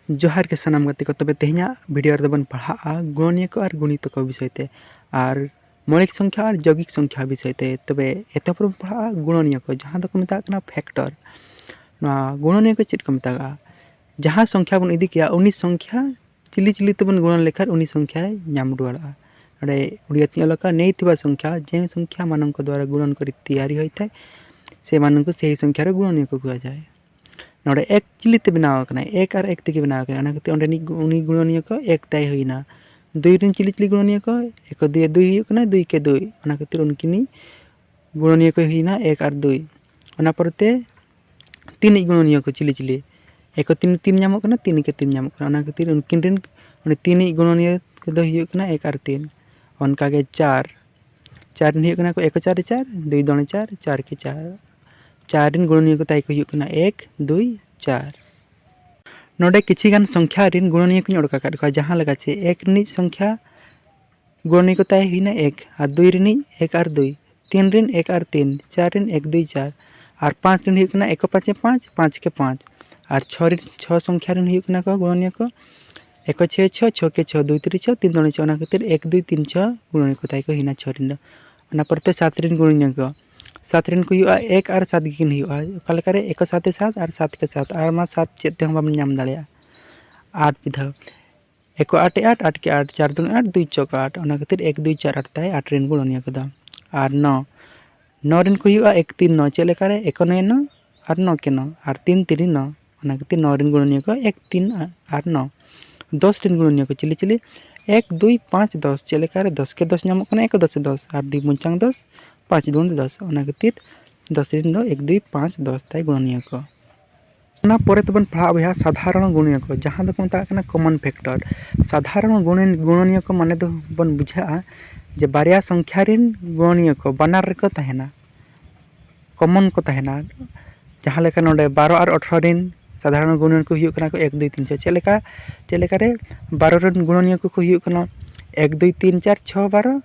जोहार के सनाम गति को तबे तेहना वीडियो रे बन पढ़ा गुणनीय को और गुणित को विषय ते और मौलिक संख्या और यौगिक संख्या विषय ते तबे एतपर पढ़ा गुणनीय को जहां दो को मेता कना फैक्टर ना गुणनीय को चेक को मेता जहां संख्या बन इदी किया उनी संख्या चिली चिली तबन गुणन लेखा उनी संख्या नाम रुवाड़ा अरे उड़िया तियलका नहीं थिबा संख्या जे संख्या मानन को द्वारा गुणन करी तैयारी होइता से मानन को सही संख्या रे गुणनीय को कहा जाए नोड़े एक चिलीते बनाव कना एक और एक तेगे बनाव कना ओना ओंडे उनी गुणनीय को एक तय होइना दुई रिन चिली चिली गुणनीय को एक दुई दुई कना दुई के दुई ओना खातिर उनकिनी गुणनीय को होइना एक और दुई ओना परते तीन गुणनीय को चिली चिली एक तीन तीन नामो कना तीन के तीन नामो कना ओना खातिर उनकिन रिन ओने तीन गुणनीय को दो होइयो कना एक और तीन ओनका के चार चार रिन होइयो कना को एक चार चार दुई दोने चार चार के चार चार रिन गुणनीय को ताई को होइयो कना एक दुई चार नोडे किछि गान संख्या रिन गुणनीय को ओडका का जहां लगा छे एक रिन संख्या गुणनीय को ताई हिना एक और दुई रिन एक और दुई तीन रिन एक और तीन चार रिन एक दुई चार और पाँच रिन होइयो कना एक पाँच पाँच पाँच के पाँच और छः रिन छः संख्या रिन होइयो कना को गुणनीय को एक छः छः छः के छः दुई तीन छः तीन दोने छः ओना खातिर एक दुई तीन छः गुणनीय को ताई को हिना छः रिन ओना परते सात रिन गुणनीय को सात रिन को एक और सात गिन हुआ एक सात सात और सात के सात और मा सात चेते हम बाबन नाम दाड़िया आठ विधा एक आठ आठ आठ के आठ चार दुन आठ दुई चौक आठ ओना खातिर एक दुई चार आठ ताई आठ रिन गुणनीय को और नौ नौ रिन को एक तीन नौ चेलेकारे एक नौ नौ और नौ के नौ और तीन तीन नौ ओना खातिर नौ रिन गुणनीय को एक तीन और नौ दस रिन गुणनीय को चिली चिली एक दुई पाँच दस चेलेकारे दस के दस नामो कना एक दस दस और दुई मुंचांग दस पाँच दून दस ओना खातिर दस रिन दो एक दुई पाँच दस ताई गुणनीय को ओना परे तबन पढ़ा बया साधारण गुणनीय को जहां दो को मेता कना कॉमन फैक्टर साधारण गुणनीय को माने दो बन बुझा जे बारिया संख्या रिन गुणनीय को बानार को तहना कॉमन को तहना जहां लेका नोडे 12 और 18 रिन साधारण गुणनीय को हुयो कना को एक दुई तीन छः चलेका रे 12 रिन गुणनीय को हुयो कना एक दुई तीन चार छः 12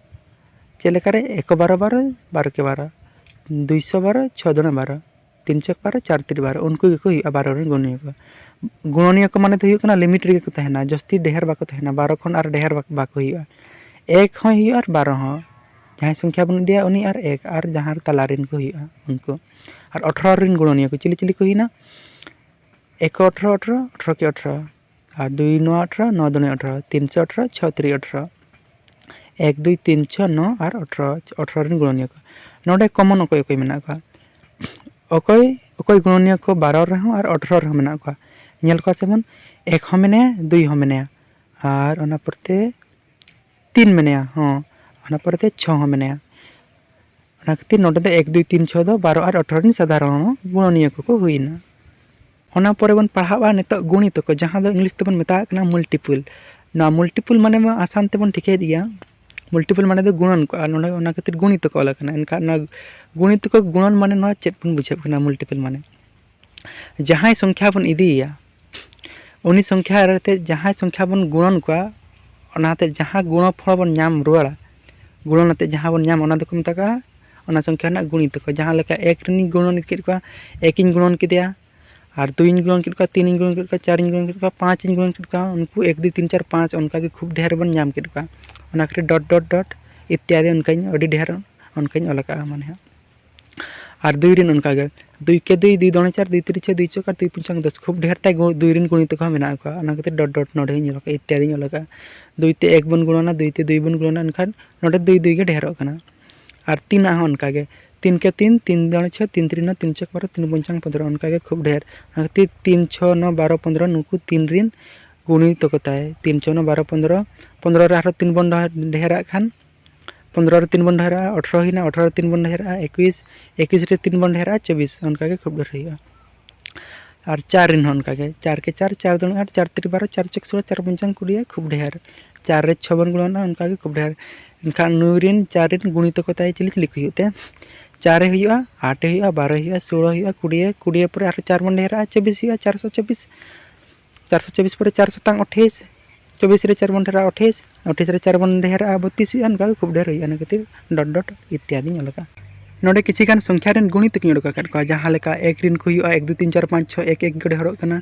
चलेकारे एक 12 12 12 के 12 212 छः दुना 12 तीन चौक 12 चार तीन 12 उनको 12 रिन गुणनीय को माने तो हुयो लिमिट रे को तहना जस्ती ढेर बाको तहना 12 खन और ढेर बाको हुयो एक हो हुयो और 12 हो जहां संख्या बन दिया उनी और एक और जहां तला रिन को हुयो उनको और 18 रिन गुणनीय को चिली चिली को हिना एक 18 18 18 के 18 और दुई 9 18 9 दुने 18 तीन 18 6 3 18 एक दुई तीन छः नौ और 18 रिन गुणनीय को नोडे कॉमन अकोय अकोय मेना का अकोय गुणनीय को 12 रहो और 18 रहो मेना का नेल को सेमन एक हो मेने दुई हो मेने और ओना परते तीन मेने हां ओना परते 6 हो मेने ओना खातिर नोडे दे एक दुई तीन छः दो 12 और 18 रिन साधारण गुणनीय को हुईना ओना परे बन पढ़ावा नित गुणित को जहां दो इंग्लिश तेबन मेता कना मल्टीपल ना मल्टीपल माने मा आसान तेबन ठिके दिया मल्टीपल माने दो गुणन को और ओना खातिर गुणित को अलग ना इनका ना गुणित को गुणन माने ना चेत बन बुझे ना मल्टीपल माने जहां संख्या बन इदिया उनी संख्या रहते जहां संख्या बन गुणन को ओनाते जहां गुणफल बन नाम रुवाड़ा गुणनते जहां बन नाम ओना दो को मेता का ओना संख्या ना गुणित को जहां लेका एक रिन गुणन के को एक इन गुणन के दिया और दुई इन गुणन के तीन इन गुणन के चार इन गुणन के पाँच इन गुणन के उनको एक दुई तीन चार पाँच उनका के खूब ढेर बन नाम के ओना खातिर डॉट डॉट डॉट इत्यादि उनका अड़ी ढेर उनका अलका माने और दुई रिन उनका के दुई के दुई दुई दोने चार दुई तीन छः दुई चौक दुई पुंचांग दस खूब ढेर ताई दुई रिन गुणित को मेना को ओना खातिर डॉट डॉट नोडे अलका इत्यादि अलका दुई ते एक बन गुणना दुई ते दुई बन गुणना एनखान नोडे दुई दुई के ढेर कना और तीन उनका के तीन के तीन तीन दोने छः तीन तीन तीन चौक 12 तीन पुंचांग 15 उनका के खूब ढेर ओना खातिर 3 6 9 12 15 नुकु तीन रिन गुणित को ताई 3 6 9 12 15 15 रे आरो तीन बन ढेरा खान 15 रे तीन बन ढेरा 18 हिना 18 रे तीन बन ढेरा 21 21 रे तीन बन ढेरा 24 उनका के खूब ढेर हुआ और चार रिन उनका के चार के चार चार दुन 8 चार 3 12 चार चौक 16 चार पुंचांग 20 खूब ढेर चार रे 6 बन गुणना उनका के खूब ढेर इनखान 9 रिन 4 रिन गुणित को ताई चिली चिली को होते 4 हुआ 8 हुआ 12 हुआ 16 हुआ 20 20 पर आरो 4 बन ढेरा 24 हुआ 424 424 पर 4 सतांग 28 24 रे 4 बन ढेरा 28 28 रे 4 बन ढेरा 32 हुआ उनका खूब ढेर हुआ खातिर डॉट डॉट इत्यादि अलका नोडे किछि गान संख्या रिन गुणित की ओडका जहां लेका एक रिन को हुआ 1 2 3 4 5 6 एक एक ढेरों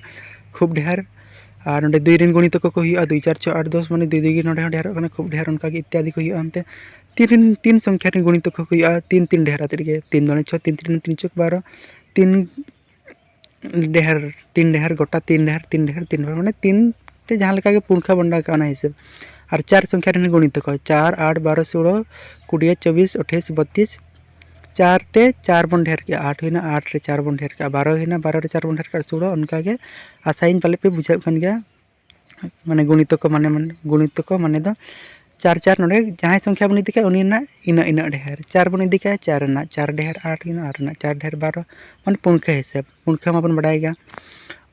खूब ढेर और नोडे दुई रेन गुणित को हुआ 2 4 6 8 10 माने दुई दुई नोडे ढेर खूब ढेर उनका इत्यादि को हुआ हमते तीन संख्या रेन गुणित को हुआ 3 3 ढेर आते 3 2 6 3 3 3 चौक 12 तीन ढेर गोटा 3 ढेर 3 माने 3 ते जहाँ लेका के पुनखा बंडा का हिसाब और 4 संख्या रेन गुणित को 4 8 12 16 20 24 28 32 4 ते 4 बन ढेर के 8 हुईना 8 रे 4 बन ढेर के 12 हुईना 12 रे 4 बन ढेर के 16 उनका के आसाइन पाले पे बुझा कन गया माने गुणित को माने दो 4 4 नोडे जहाँ संख्या बन इदी के उनीना इन ढेर 4 बन इदी के 4 ना 4 ढेर 8 हुईना 8 ना 4 ढेर 12 माने पुनखा हिसाब पुनखा माबन बड़ाई गया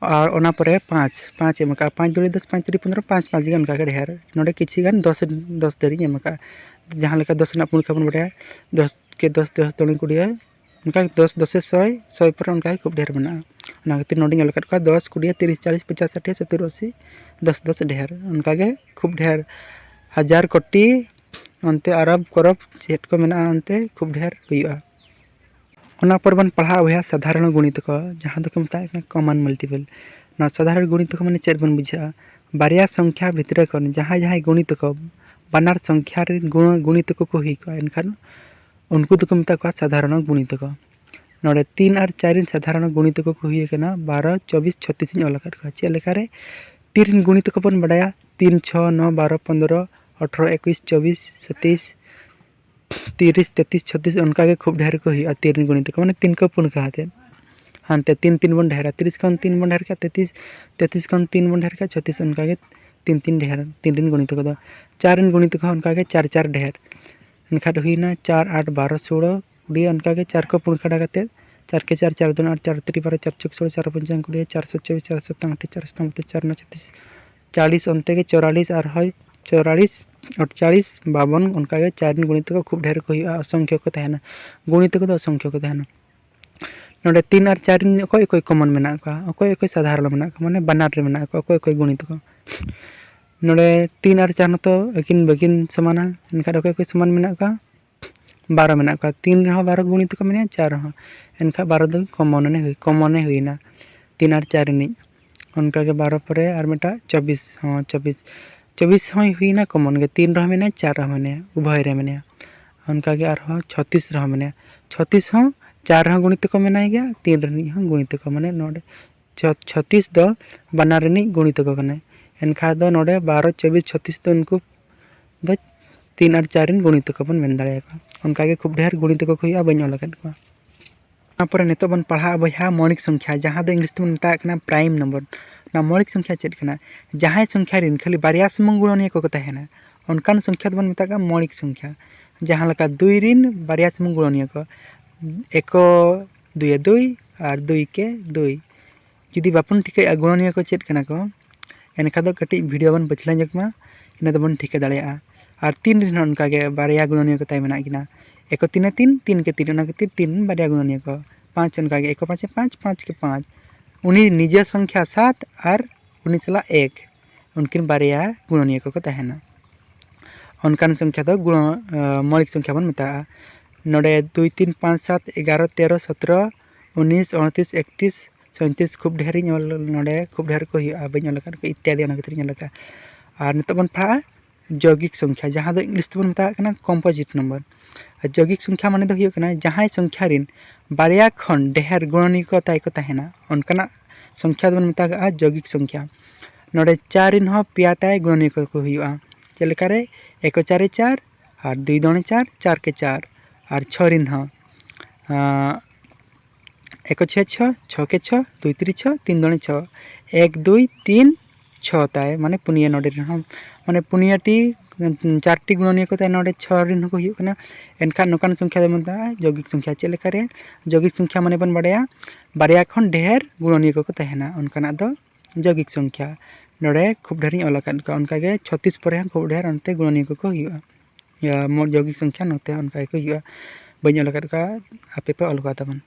और ओना परे 5 एमका 5 दुड़ी 10 5 3 15 5 5 गन का ढेर नोडे किछि गन 10 10 दरी एमका जहाँ लेका 10 ना पुनखा बन बड़ाया 10 के 10 10 तोड़ी कुड़िया उनका 10 10 100 पर उनका खूब ढेर बना ना खातिर नोडिंग अलग का 10 20 30 40 50 60 70 80 10 10 ढेर उनका के खूब ढेर हजार कोटी अंते अरब करब चेत को मेना अंते खूब ढेर हुआ ओना पर बन पढ़ा हुआ साधारण गुणित को जहाँ दो मता कॉमन मल्टीपल ना साधारण गुणित को माने चेत बन बुझा बारिया संख्या भितर को जहाँ जहाँ गुणित को बनार संख्या गुणित को हुई को एनखान उनको तो मता को साधारण गुणित को नोड़े 3 और 4 साधारण गुणित को हुई 12 24 36 अलग चेक लेकारे 3 गुणित को बन बड़ाया 3 6 9 12 15 18 21 24 27 30 33 36 उनका के खूब ढेर को हुआ 3 गुणित को माने 3 को पुन कहते हानते 3 3 बन ढेर 30 कौन 3 बन ढेर का 33 33 कौन 3 बन ढेर का 36 उनका के 3 3 ढेर 3 गुणित को 4 गुणित को उनका के 4 4 ढेर इनका हुईना 4 8 12 16 20 उनका के 4 को पुन खड़ा करते 4 के 4 4 2 8 4 3 12 4 6 16 4 5 20 424 427 4 4 9 36 40 अंते के 44 और है 44 48 52 उनका के 4 गुणित को खूब ढेर को हुआ असंख्य को तहना गुणित को असंख्य को तहना नोडे 3 और 4 कोई कोई कॉमन मेना का कोई कोई साधारण मेना का माने बनार रे मेना का कोई कोई गुणित को नोडे 3 और 4 तो अकिन बगिन समाना इनका कोई कोई समान मेना का 12 मेना का 3 रहा 12 गुणित को मेना 4 रहा इनका 12 दो कॉमन हुईना 3 और 4 नि उनका के 12 पर और मेटा 24 हाँ 24 हुईना कॉमन के 3 रहा मेना 4 रहा मेना उभय रे मेना उनका के और 36 रहा मेना 36 हाँ 4 रहा गुणित को मेना गया 3 रही हाँ गुणित को माने नोडे 36 दो बना रही गुणित को कने एनखा दो नोडे 12 24 36 तो उनको दो 3 और 4 गुणित को बन मेन दाड़ेगा उनका के खूब ढेर गुणित को हुआ बन लगन को पर नितो बन पढ़ा बहा मौलिक संख्या जहाँ दो इंग्लिश बन मता प्राइम नंबर ना मौलिक संख्या चेक जहाँ संख्या रिन खाली बारिया सुमुंग गुणनीय को तहना उनकान संख्या बन मता मौलिक संख्या जहाँ लका 2 रिन बारिया सुमुंग गुणनीय को 1 2 2 और 2 के 2 जुदी बापन ठिका गुणनीय को चेक को एनखा दो कटी वीडियो बन बचला जगमा इन बन ठिका दाड़ेया और 3 रिन उनका के बारिया गुणनीय को ताई मेना किना 1 3 3 3 के 3 खातिर 3 बारिया गुणनीय को 5 उनका के 1 5 5 5 के 5 उन्हीं निज संख्या 7 और उन्हीं चला 1 उनकिन बारिया गुणनीय को तहना उनकान संख्या दो मौलिक संख्या बन मता नोडे 2 3 5 7 11 13 17 19 29 31 37 खूब ढेर नोडे खूब ढेर को हुआ बन इत्यादि खातिर और नित बन पढ़ा यौगिक संख्या जहाँ दो इंग्लिश बन मता कम्पोजिट नंबर यौगिक संख्या माने दो जहाँ संख्या रिन बारिया खन ढेर गुणनीय को ताई को तहना उनका संख्या बन मता यौगिक संख्या नोडे 4 रिन हो पिया ताई गुणनीय को हुआ चेलेकारे 1 4 4 और 2 2 4 4 के 4 और 6 रिन हो 1 6 6 6 के 6 2 3 6 3 2 6 1 2 3 6 ताई माने पुनिया नोडे रिन हो माने पुनियाटी 4टी गुणनीय को ताई नोडे 6 रिन को हुआ एनखान नोकान संख्या बन यौगिक संख्या चेलेकारे यौगिक संख्या माने बन बड़ाया बारिया खन ढेर गुणनीय को तहना उनका दो यौगिक संख्या नोडे खूब ढेर अलग उनका के 36 पर खूब ढेर अंते गुणनीय को हुआ या यौगिक संख्या नोते उनका को हुआ बन अलग आपे पे अलग तबन।